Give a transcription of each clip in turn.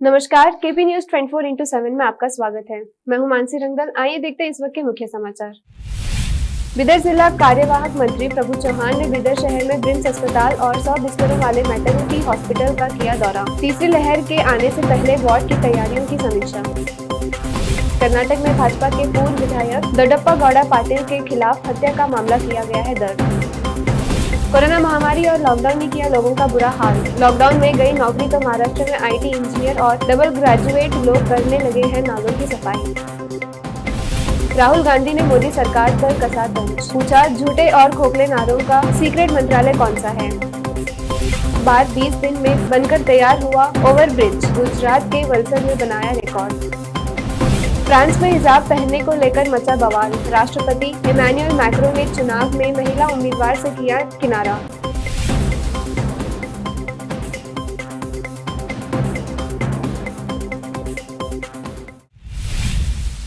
नमस्कार, KP news 24x7 में आपका स्वागत है। मैं हूं मानसी रंगदल। आइए देखते हैं इस वक्त के मुख्य समाचार। बिदर जिला कार्यवाहक मंत्री प्रभु चौहान ने बिदर शहर में ब्रिम्स अस्पताल और 100 बिस्तरों वाले मैटरनिटी हॉस्पिटल का किया दौरा। तीसरी लहर के आने से पहले वार्ड की तैयारियों की समीक्षा। कर्नाटक में भाजपा के पूर्व विधायक दोड्डप्पा गौड़ा पाटिल के खिलाफ हत्या का मामला किया गया है दर्ज। कोरोना महामारी और लॉकडाउन ने किया लोगों का बुरा हाल। लॉकडाउन में गई नौकरी तो महाराष्ट्र में आईटी इंजीनियर और डबल ग्रेजुएट लोग करने लगे हैं नालों की सफाई। राहुल गांधी ने मोदी सरकार पर कसा तंज, पूछा झूठे और खोखले नारों का सीक्रेट मंत्रालय कौन सा है। बात 20 दिन में बनकर तैयार हुआ ओवरब्रिज, गुजरात के वलसड में बनाया रिकॉर्ड। फ्रांस में हिजाब पहनने को लेकर मचा बवाल। राष्ट्रपति इमैनुअल मैक्रों ने चुनाव में महिला उम्मीदवार से किया किनारा।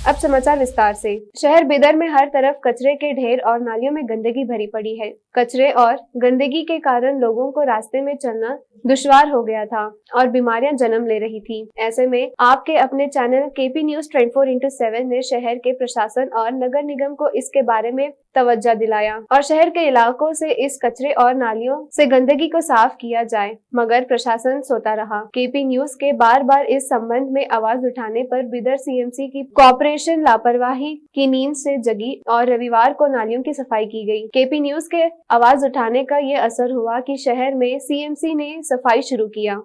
अब समाचार विस्तार से। शहर बिदर में हर तरफ कचरे के ढेर और नालियों में गंदगी भरी पड़ी है। कचरे और गंदगी के कारण लोगों को रास्ते में चलना दुश्वार हो गया था और बीमारियां जन्म ले रही थी। ऐसे में आपके अपने चैनल केपी न्यूज 24x7 ने शहर के प्रशासन और नगर निगम को इसके बारे में तवज्जो दिलाया और शहर के इलाकों से इस कचरे और नालियों से गंदगी को साफ किया जाए, मगर प्रशासन सोता रहा। केपी न्यूज के बार बार इस संबंध में आवाज उठाने पर बिदर सीएमसी की कॉर्पोरेशन लापरवाही की नींद से जगी और रविवार को नालियों की सफाई की गई। केपी न्यूज के आवाज उठाने का ये असर हुआ कि शहर में सीएमसी ने सफाई शुरू किया।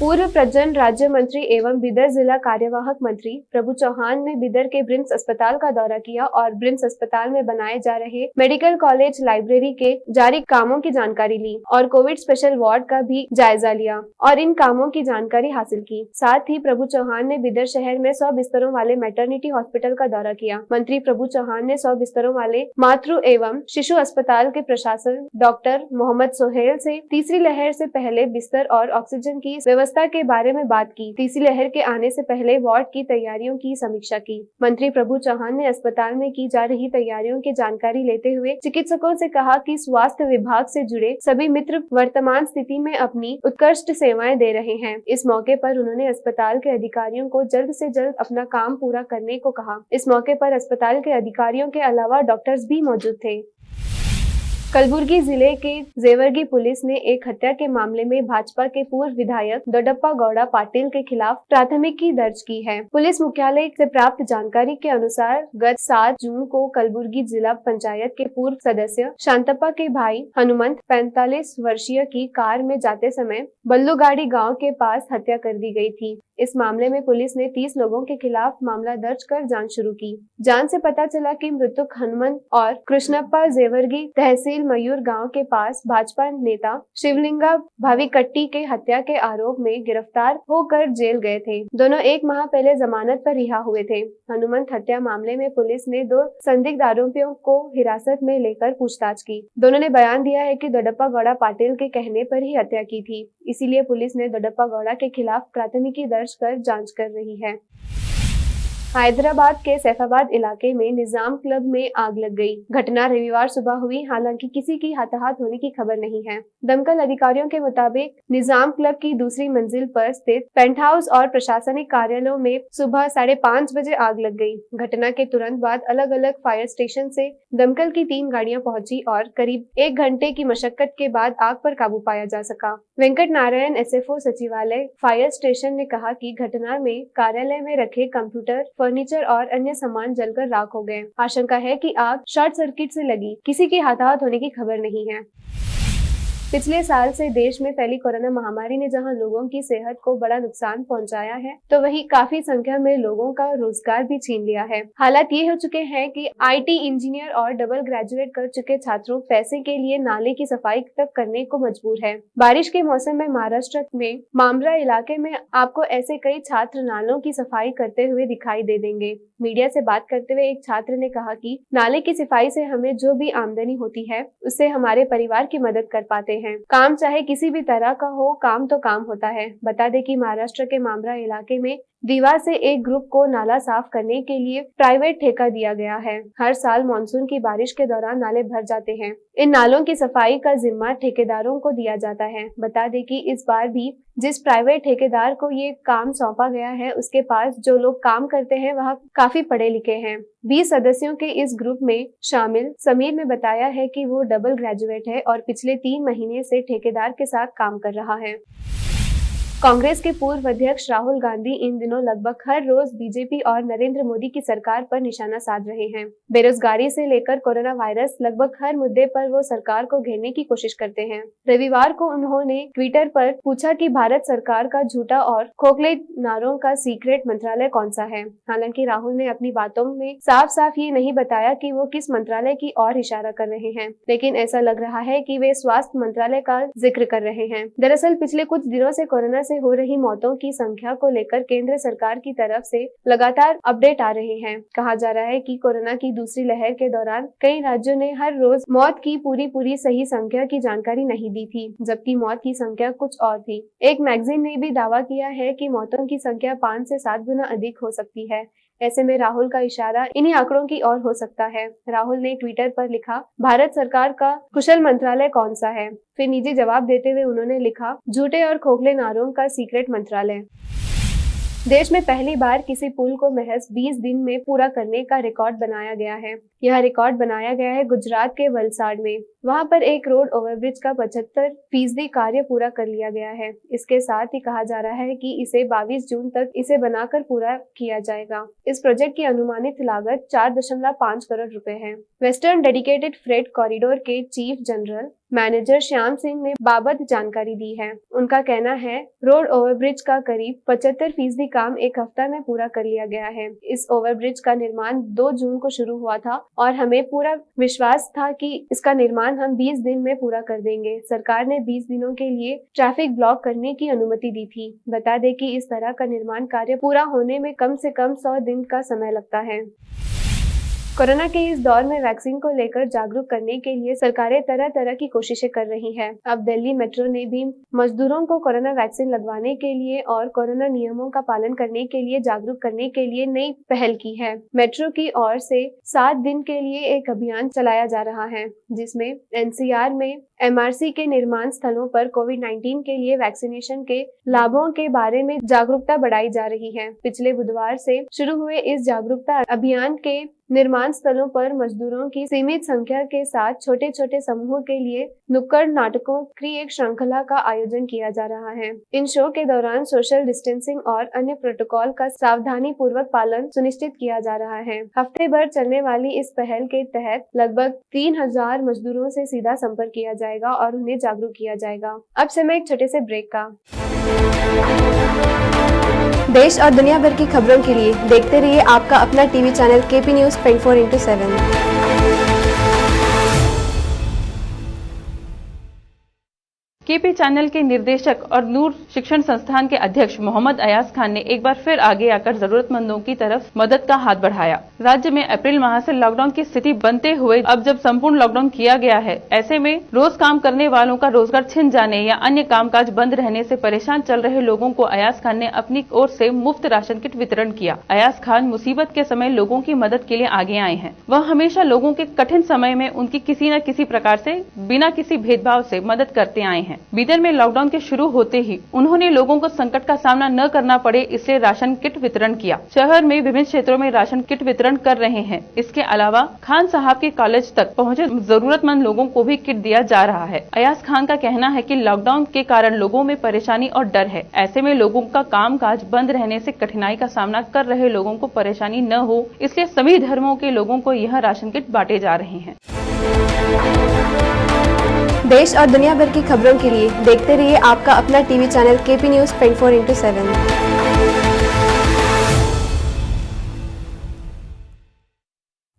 पूर्व पर्यटन राज्य मंत्री एवं बिदर जिला कार्यवाहक मंत्री प्रभु चौहान ने बिदर के ब्रिम्स अस्पताल का दौरा किया और ब्रिम्स अस्पताल में बनाए जा रहे मेडिकल कॉलेज लाइब्रेरी के जारी कामों की जानकारी ली और कोविड स्पेशल वार्ड का भी जायजा लिया और इन कामों की जानकारी हासिल की। साथ ही प्रभु चौहान ने बिदर शहर में 100 बिस्तरों वाले मैटरनिटी हॉस्पिटल का दौरा किया। मंत्री प्रभु चौहान ने 100 बिस्तरों वाले मातृ एवं शिशु अस्पताल के प्रशासन डॉक्टर मोहम्मद सोहेल से तीसरी लहर से पहले बिस्तर और ऑक्सीजन की व्यवस्था के बारे में बात की। तीसरी लहर के आने से पहले वार्ड की तैयारियों की समीक्षा की। मंत्री प्रभु चौहान ने अस्पताल में की जा रही तैयारियों की जानकारी लेते हुए चिकित्सकों से कहा कि स्वास्थ्य विभाग से जुड़े सभी मित्र वर्तमान स्थिति में अपनी उत्कृष्ट सेवाएं दे रहे हैं। इस मौके पर उन्होंने अस्पताल के अधिकारियों को जल्द से जल्द अपना काम पूरा करने को कहा। इस मौके पर अस्पताल के अधिकारियों के अलावा डॉक्टर्स भी मौजूद थे। कलबुर्गी जिले के जेवर्गी पुलिस ने एक हत्या के मामले में भाजपा के पूर्व विधायक दोड्डप्पा गौड़ा पाटिल के खिलाफ प्राथमिकी दर्ज की है। पुलिस मुख्यालय से प्राप्त जानकारी के अनुसार गत 7 जून को कलबुर्गी जिला पंचायत के पूर्व सदस्य शांतप्पा के भाई हनुमंत 45 वर्षीय की कार में जाते समय बल्लूगाड़ी गाँव के पास हत्या कर दी गयी थी। इस मामले में पुलिस ने 30 लोगों के खिलाफ मामला दर्ज कर जांच शुरू की। जांच से पता चला कि मृतक हनुमंत और कृष्णप्पा जेवर्गी तहसील मयूर गांव के पास भाजपा नेता शिवलिंगा भाविकट्टी के हत्या के आरोप में गिरफ्तार होकर जेल गए थे। दोनों 1 माह पहले जमानत पर रिहा हुए थे। हनुमंत हत्या मामले में पुलिस ने 2 संदिग्ध आरोपियों को हिरासत में लेकर पूछताछ की। दोनों ने बयान दिया है कि दोड्डप्पा गौड़ा पाटिल के कहने पर ही हत्या की थी। इसीलिए पुलिस ने दोड्डप्पा गौड़ा के खिलाफ प्राथमिकी दर्ज कर जांच कर रही है। हैदराबाद के सैफाबाद इलाके में निजाम क्लब में आग लग गई। घटना रविवार सुबह हुई, हालांकि किसी की हताहत होने की खबर नहीं है। दमकल अधिकारियों के मुताबिक निजाम क्लब की दूसरी मंजिल पर स्थित पेंट हाउस और प्रशासनिक कार्यालयों में सुबह 5:30 बजे आग लग गई। घटना के तुरंत बाद अलग अलग फायर स्टेशन से दमकल की 3 गाड़ियां पहुंची और करीब 1 घंटे की मशक्कत के बाद आग पर काबू पाया जा सका। वेंकट नारायण एसएफओ सचिवालय फायर स्टेशन ने कहा कि घटना में कार्यालय में रखे कंप्यूटर, फर्नीचर और अन्य सामान जलकर राख हो गए। आशंका है कि आग शॉर्ट सर्किट से लगी। किसी की हताहत होने की खबर नहीं है। पिछले साल से देश में फैली कोरोना महामारी ने जहां लोगों की सेहत को बड़ा नुकसान पहुंचाया है, तो वहीं काफी संख्या में लोगों का रोजगार भी छीन लिया है। हालात ये हो चुके हैं कि आईटी इंजीनियर और डबल ग्रेजुएट कर चुके छात्रों पैसे के लिए नाले की सफाई तक करने को मजबूर है। बारिश के मौसम में महाराष्ट्र में मामरा इलाके में आपको ऐसे कई छात्र नालों की सफाई करते हुए दिखाई दे देंगे। मीडिया से बात करते हुए एक छात्र ने कहा कि नाले की सफाई से हमें जो भी आमदनी होती है उससे हमारे परिवार की मदद कर पाते हैं। काम चाहे किसी भी तरह का हो, काम तो काम होता है। बता दें कि महाराष्ट्र के मामरा इलाके में दीवा से एक ग्रुप को नाला साफ करने के लिए प्राइवेट ठेका दिया गया है। हर साल मानसून की बारिश के दौरान नाले भर जाते हैं। इन नालों की सफाई का जिम्मा ठेकेदारों को दिया जाता है। बता दें कि इस बार भी जिस प्राइवेट ठेकेदार को ये काम सौंपा गया है, उसके पास जो लोग काम करते हैं वह काफी पढ़े लिखे हैं। 20 सदस्यों के इस ग्रुप में शामिल समीर ने बताया है कि वो डबल ग्रेजुएट है और पिछले 3 महीने से ठेकेदार के साथ काम कर रहा है। कांग्रेस के पूर्व अध्यक्ष राहुल गांधी इन दिनों लगभग हर रोज बीजेपी और नरेंद्र मोदी की सरकार पर निशाना साध रहे हैं। बेरोजगारी से लेकर कोरोना वायरस, लगभग हर मुद्दे पर वो सरकार को घेरने की कोशिश करते हैं। रविवार को उन्होंने ट्विटर पर पूछा कि भारत सरकार का झूठा और खोखले नारों का सीक्रेट मंत्रालय कौन सा है। हालांकि राहुल ने अपनी बातों में साफ साफ ये नहीं बताया कि वो किस मंत्रालय की ओर इशारा कर रहे हैं, लेकिन ऐसा लग रहा है कि वे स्वास्थ्य मंत्रालय का जिक्र कर रहे हैं। दरअसल पिछले कुछ दिनों से कोरोना से हो रही मौतों की संख्या को लेकर केंद्र सरकार की तरफ से लगातार अपडेट आ रहे हैं। कहा जा रहा है कि कोरोना की दूसरी लहर के दौरान कई राज्यों ने हर रोज मौत की पूरी सही संख्या की जानकारी नहीं दी थी, जबकि मौत की संख्या कुछ और थी। एक मैगजीन ने भी दावा किया है कि मौतों की संख्या 5 से 7 गुना अधिक हो सकती है। ऐसे में राहुल का इशारा इन्हीं आंकड़ों की ओर हो सकता है। राहुल ने ट्विटर पर लिखा, भारत सरकार का कुशल मंत्रालय कौन सा है। फिर निजी जवाब देते हुए उन्होंने लिखा, झूठे और खोखले नारों का सीक्रेट मंत्रालय। देश में पहली बार किसी पुल को महज 20 दिन में पूरा करने का रिकॉर्ड बनाया गया है। यह रिकॉर्ड बनाया गया है गुजरात के वलसाड में। वहां पर एक रोड ओवरब्रिज का 75% कार्य पूरा कर लिया गया है। इसके साथ ही कहा जा रहा है कि इसे 22 जून तक इसे बनाकर पूरा किया जाएगा। इस प्रोजेक्ट की अनुमानित लागत 4.5 करोड़ रुपए है। वेस्टर्न डेडिकेटेड फ्रेट कॉरिडोर के chief general manager Shyam Singh ने बाबत जानकारी दी है। उनका कहना है, रोड ओवरब्रिज का करीब 75% काम 1 हफ्ता में पूरा कर लिया गया है। इस ओवरब्रिज का निर्माण 2 जून को शुरू हुआ था और हमें पूरा विश्वास था कि इसका निर्माण हम 20 दिन में पूरा कर देंगे। सरकार ने 20 दिनों के लिए ट्रैफिक ब्लॉक करने की अनुमति दी थी। बता दें कि इस तरह का निर्माण कार्य पूरा होने में कम से कम 100 दिन का समय लगता है। कोरोना के इस दौर में वैक्सीन को लेकर जागरूक करने के लिए सरकारें तरह तरह की कोशिशें कर रही हैं। अब दिल्ली मेट्रो ने भी मजदूरों को कोरोना वैक्सीन लगवाने के लिए और कोरोना नियमों का पालन करने के लिए जागरूक करने के लिए नई पहल की है। मेट्रो की ओर से 7 दिन के लिए एक अभियान चलाया जा रहा है, जिसमें एनसीआर में एमआरसी के निर्माण स्थलों पर कोविड-19 के लिए वैक्सीनेशन के लाभों के बारे में जागरूकता बढ़ाई जा रही है। पिछले बुधवार से शुरू हुए इस जागरूकता अभियान के निर्माण स्थलों पर मजदूरों की सीमित संख्या के साथ छोटे छोटे समूहों के लिए नुक्कड़ नाटकों की एक श्रृंखला का आयोजन किया जा रहा है। इन शो के दौरान सोशल डिस्टेंसिंग और अन्य प्रोटोकॉल का सावधानी पूर्वक पालन सुनिश्चित किया जा रहा है। हफ्ते भर चलने वाली इस पहल के तहत लगभग 3000 मजदूरों से सीधा संपर्क किया जाएगा और उन्हें जागरूक किया जाएगा। अब समय एक छोटे से ब्रेक का। देश और दुनिया भर की खबरों के लिए देखते रहिए आपका अपना TV channel KP news 24/7। KP channel के निर्देशक और नूर शिक्षण संस्थान के अध्यक्ष मोहम्मद अयाज खान ने एक बार फिर आगे आकर जरूरतमंदों की तरफ मदद का हाथ बढ़ाया। राज्य में अप्रैल माह से लॉकडाउन की स्थिति बनते हुए अब जब संपूर्ण लॉकडाउन किया गया है, ऐसे में रोज काम करने वालों का रोजगार छिन जाने या अन्य कामकाज बंद रहने से परेशान चल रहे लोगों को अयाज खान ने अपनी ओर से मुफ्त राशन किट वितरण किया। अयाज खान मुसीबत के समय लोगों की मदद के लिए आगे आए हैं। वह हमेशा लोगों के कठिन समय में उनकी किसी न किसी प्रकार से बिना किसी भेदभाव से मदद करते आए हैं। बीदर में लॉकडाउन के शुरू होते ही उन्होंने लोगों को संकट का सामना न करना पड़े, इसलिए राशन किट वितरण किया। शहर में विभिन्न क्षेत्रों में राशन किट वितरण कर रहे हैं। इसके अलावा खान साहब के कॉलेज तक पहुंचे जरूरतमंद लोगों को भी किट दिया जा रहा है। अयाज खान का कहना है कि लॉकडाउन के कारण लोगों में परेशानी और डर है। ऐसे में लोगों का कामकाज बंद रहने से कठिनाई का सामना कर रहे लोगों को परेशानी न हो, इसलिए सभी धर्मों के लोगों को यह राशन किट बांटे जा रहे हैं। देश और दुनिया भर की खबरों के लिए देखते रहिए आपका अपना TV channel KP news 24/7।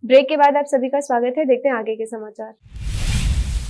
Break के बाद आप सभी का स्वागत है। देखते हैं आगे के समाचार।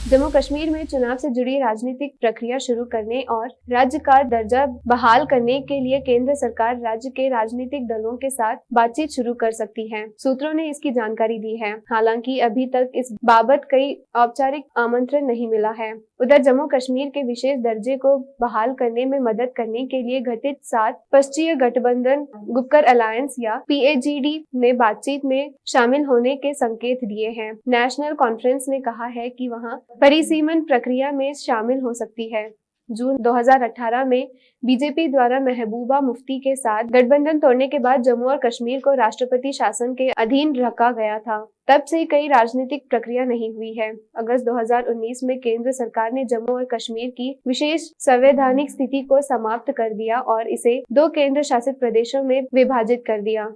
जम्मू कश्मीर में चुनाव से जुड़ी राजनीतिक प्रक्रिया शुरू करने और राज्य का दर्जा बहाल करने के लिए केंद्र सरकार राज्य के राजनीतिक दलों के साथ बातचीत शुरू कर सकती है। सूत्रों ने इसकी जानकारी दी है। हालांकि अभी तक इस बाबत कोई औपचारिक आमंत्रण नहीं मिला है। उधर जम्मू कश्मीर के विशेष दर्जे को बहाल करने में मदद करने के लिए गठित 7 पक्षीय गठबंधन गुपकर अलायंस या PAGD ने बातचीत में शामिल होने के संकेत दिए हैं। नेशनल कॉन्फ्रेंस ने कहा है कि वहां परिसीमन प्रक्रिया में शामिल हो सकती है। जून 2018 में बीजेपी द्वारा महबूबा मुफ्ती के साथ गठबंधन तोड़ने के बाद जम्मू और कश्मीर को राष्ट्रपति शासन के अधीन रखा गया था। तब से कई राजनीतिक प्रक्रिया नहीं हुई है। अगस्त 2019 में केंद्र सरकार ने जम्मू और कश्मीर की विशेष संवैधानिक स्थिति को समाप्त कर दिया और इसे 2 केंद्र शासित प्रदेशों में विभाजित कर दिया।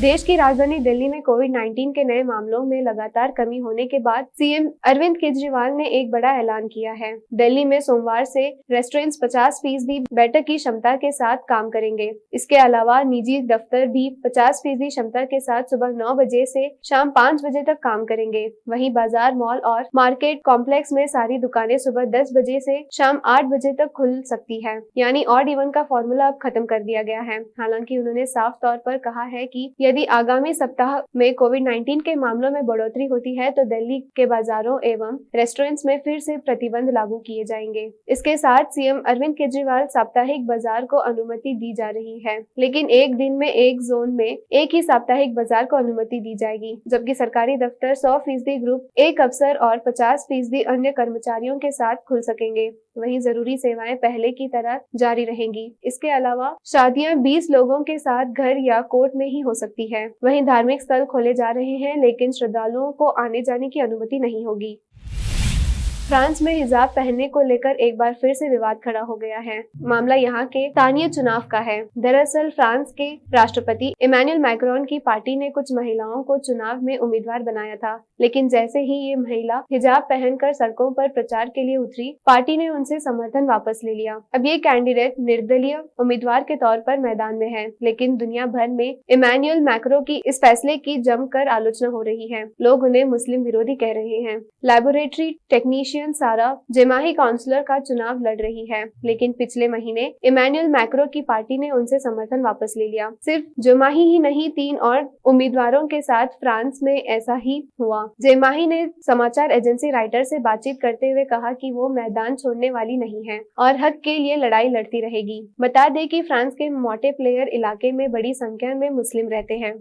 देश की राजधानी दिल्ली में कोविड-19 के नए मामलों में लगातार कमी होने के बाद सीएम अरविंद केजरीवाल ने एक बड़ा ऐलान किया है। दिल्ली में सोमवार से रेस्टोरेंट्स 50% बैठक की क्षमता के साथ काम करेंगे। इसके अलावा निजी दफ्तर भी 50% क्षमता के साथ सुबह 9 बजे से शाम 5 बजे तक काम करेंगे। वहीं बाजार, मॉल और मार्केट कॉम्प्लेक्स में सारी दुकानें सुबह 10 बजे से शाम 8 बजे तक खुल सकती है। यानी ऑड इवन का फॉर्मूला अब खत्म कर दिया गया है। हालांकि उन्होंने साफ तौर पर कहा है कि यदि आगामी सप्ताह में कोविड-19 के मामलों में बढ़ोतरी होती है तो दिल्ली के बाजारों एवं रेस्टोरेंट्स में फिर से प्रतिबंध लागू किए जाएंगे। इसके साथ सीएम अरविंद केजरीवाल साप्ताहिक बाजार को अनुमति दी जा रही है, लेकिन एक दिन में एक जोन में एक ही साप्ताहिक बाजार को अनुमति दी जाएगी, जबकि सरकारी दफ्तर 100% ग्रुप एक अफसर और 50% अन्य कर्मचारियों के साथ खुल सकेंगे। वहीं जरूरी सेवाएं पहले की तरह जारी रहेंगी। इसके अलावा शादियां 20 लोगों के साथ घर या कोर्ट में ही हो सकती है। वहीं धार्मिक स्थल खोले जा रहे हैं, लेकिन श्रद्धालुओं को आने जाने की अनुमति नहीं होगी। फ्रांस में हिजाब पहनने को लेकर एक बार फिर से विवाद खड़ा हो गया है। मामला यहाँ के स्थानीय चुनाव का है। दरअसल फ्रांस के राष्ट्रपति इमैनुअल मैक्रोन की पार्टी ने कुछ महिलाओं को चुनाव में उम्मीदवार बनाया था, लेकिन जैसे ही ये महिला हिजाब पहनकर सड़कों पर प्रचार के लिए उतरी, पार्टी ने उनसे समर्थन वापस ले लिया। अब ये कैंडिडेट निर्दलीय उम्मीदवार के तौर पर मैदान में है, लेकिन दुनिया भर में इमैनुअल मैक्रोन की इस फैसले की जमकर आलोचना हो रही है। लोग उन्हें मुस्लिम विरोधी कह रहे हैं। लैबोरेटरी टेक्नीशियन सारा जेमाही काउंसलर का चुनाव लड़ रही है, लेकिन पिछले महीने इमैनुअल मैक्रोन की पार्टी ने उनसे समर्थन वापस ले लिया। सिर्फ जेमाही ही नहीं, 3 और उम्मीदवारों के साथ फ्रांस में ऐसा ही हुआ। जेमाही ने समाचार एजेंसी राइटर से बातचीत करते हुए कहा कि वो मैदान छोड़ने वाली नहीं है और हक के लिए लड़ाई लड़ती रहेगी। बता दें कि फ्रांस के मोंटेप्लेयर इलाके में बड़ी संख्या में मुस्लिम रहते हैं।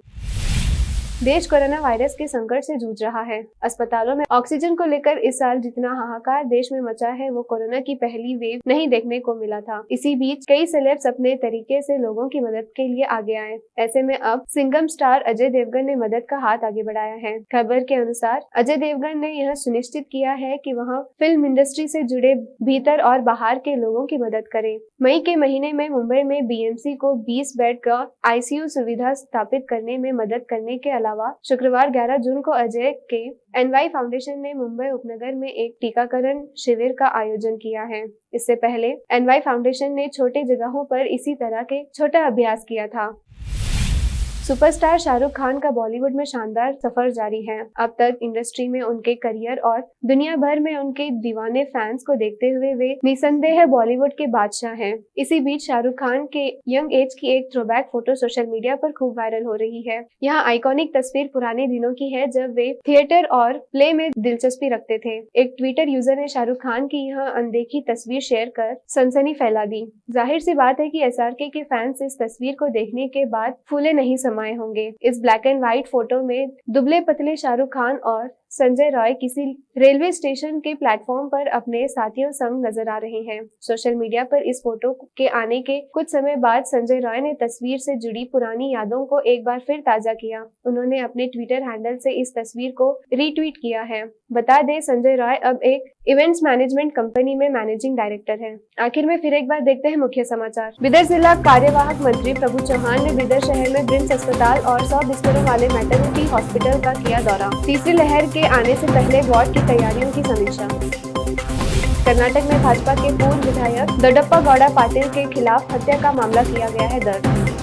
देश कोरोना वायरस के संकट से जूझ रहा है। अस्पतालों में ऑक्सीजन को लेकर इस साल जितना हाहाकार देश में मचा है, वो कोरोना की पहली वेव नहीं देखने को मिला था। इसी बीच कई सेलेब्स अपने तरीके से लोगों की मदद के लिए आगे आए। ऐसे में अब सिंघम स्टार अजय देवगन ने मदद का हाथ आगे बढ़ाया है। खबर के अनुसार अजय देवगन ने यह सुनिश्चित किया है कि वह फिल्म इंडस्ट्री से जुड़े भीतर और बाहर के लोगों की मदद करे। मई के महीने में मुंबई में BMC को 20 बेड का ICU सुविधा स्थापित करने में मदद करने के अलावा शुक्रवार 11 जून को अजय के NY फाउंडेशन ने मुंबई उपनगर में एक टीकाकरण शिविर का आयोजन किया है। इससे पहले NY फाउंडेशन ने छोटे जगहों पर इसी तरह के छोटा अभ्यास किया था। सुपरस्टार शाहरुख खान का बॉलीवुड में शानदार सफर जारी है। अब तक इंडस्ट्री में उनके करियर और दुनिया भर में उनके दीवाने फैंस को देखते हुए वे निसंदेह बॉलीवुड के बादशाह हैं। इसी बीच शाहरुख खान के यंग एज की एक थ्रोबैक फोटो सोशल मीडिया पर खूब वायरल हो रही है। यहाँ आइकॉनिक तस्वीर पुराने दिनों की है, जब वे थिएटर और प्ले में दिलचस्पी रखते थे। एक ट्विटर यूजर ने शाहरुख खान की यह अनदेखी तस्वीर शेयर कर सनसनी फैला दी। जाहिर सी बात है कि SRK के फैंस इस तस्वीर को देखने के बाद फूले नहीं समाये होंगे। इस ब्लैक एंड व्हाइट फोटो में दुबले पतले शाहरुख खान और संजय रॉय किसी रेलवे स्टेशन के प्लेटफॉर्म पर अपने साथियों संग नजर आ रहे हैं। सोशल मीडिया पर इस फोटो के आने के कुछ समय बाद संजय रॉय ने तस्वीर से जुड़ी पुरानी यादों को एक बार फिर ताजा किया। उन्होंने अपने ट्विटर हैंडल से इस तस्वीर को रीट्वीट किया है। बता दें, संजय रॉय अब एक इवेंट्स मैनेजमेंट कंपनी में मैनेजिंग डायरेक्टर हैं। आखिर में फिर एक बार देखते हैं मुख्य समाचार। बिदर जिला कार्यवाहक मंत्री प्रभु चौहान ने बिदर शहर में ब्रिम्स अस्पताल और 100 बिस्तरों वाले मैटरनिटी हॉस्पिटल का किया दौरा। तीसरी लहर के आने से पहले वार्ड की तैयारियों की समीक्षा। कर्नाटक में भाजपा के पूर्व विधायक दोड्डप्पा गौड़ा पाटिल के खिलाफ हत्या का मामला किया गया है दर्ज।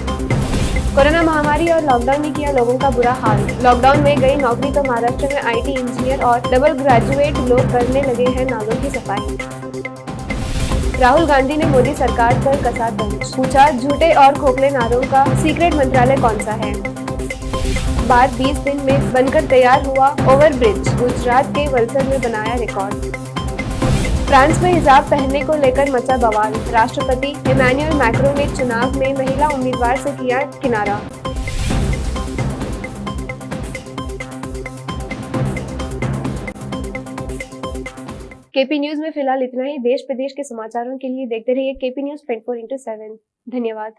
कोरोना महामारी और लॉकडाउन ने किया लोगों का बुरा हाल। लॉकडाउन में गई नौकरी तो महाराष्ट्र में IT इंजीनियर और डबल ग्रेजुएट लोग करने लगे हैं नालों की सफाई। राहुल गांधी ने मोदी सरकार पर कसा तंज, पूछा झूठे और खोखले नारों का सीक्रेट मंत्रालय कौन सा है। बाद 20 दिन में बनकर तैयार हुआ ओवरब्रिज, गुजरात के वलसड में बनाया रिकॉर्ड। फ्रांस में हिजाब पहनने को लेकर मचा बवाल। राष्ट्रपति इमैनुअल मैक्रों ने चुनाव में महिला उम्मीदवार से किया किनारा। केपी न्यूज में फिलहाल इतना ही। देश प्रदेश के समाचारों के लिए देखते रहिए केपी न्यूज 24/7। धन्यवाद।